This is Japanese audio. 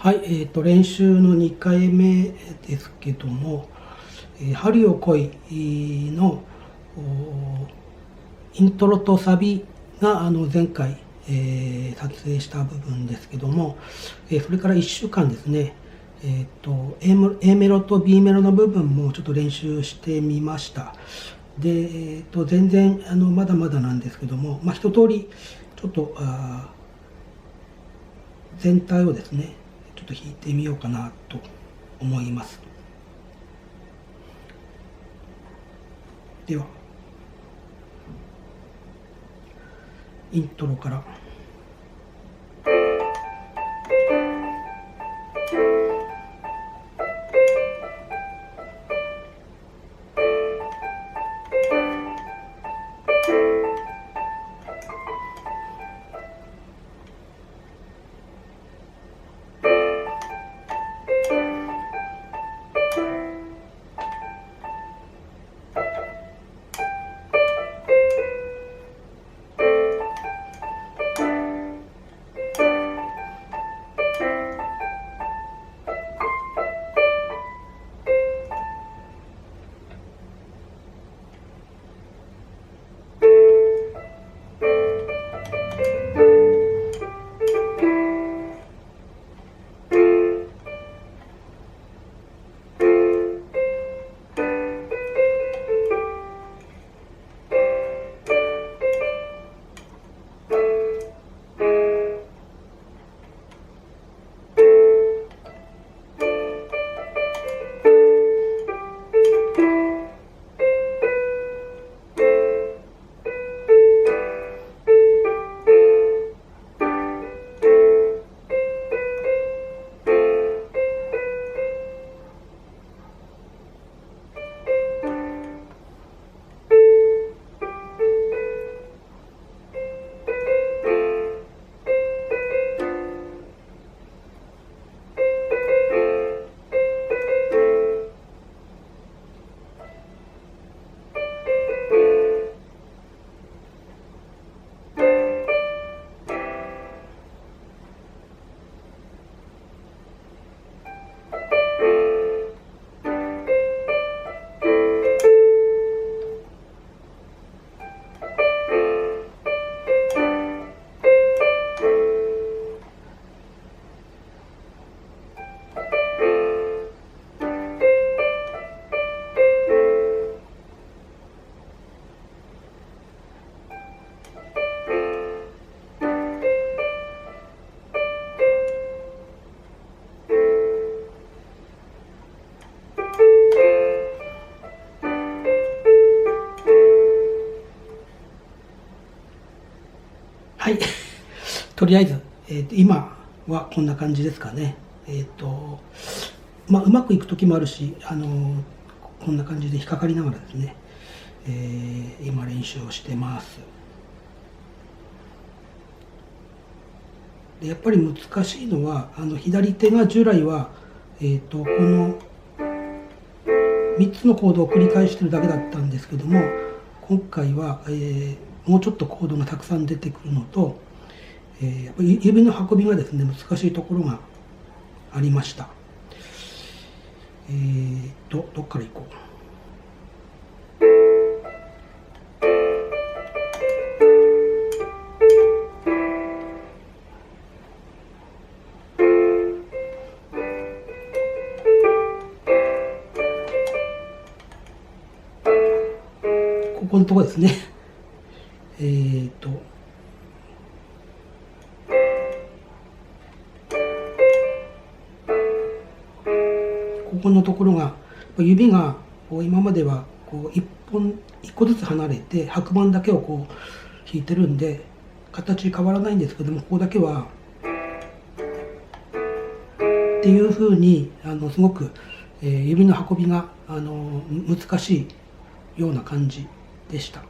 はい、練習の2回目ですけども、春よ来いのイントロとサビが前回、撮影した部分ですけども、それから1週間ですね、A メロと B メロの部分もちょっと練習してみました。で、全然まだまだなんですけども、一通りちょっと全体をですねちょっと弾いてみようかなと思います。ではイントロから。はい、とりあえず、今はこんな感じですかね。うまくいく時もあるし、こんな感じで引っかかりながらですね、今練習をしてます。でやっぱり難しいのは左手が従来は、この3つのコードを繰り返してるだけだったんですけども、今回は、もうちょっとコードがたくさん出てくるのと、やっぱり指の運びがですね難しいところがありました。どっからいこう。ここのところですね。ここのところが指が今までは1個ずつ離れて白板だけを弾いてるんで形変わらないんですけども、ここだけはっていうふうにすごく指の運びが難しいような感じでした。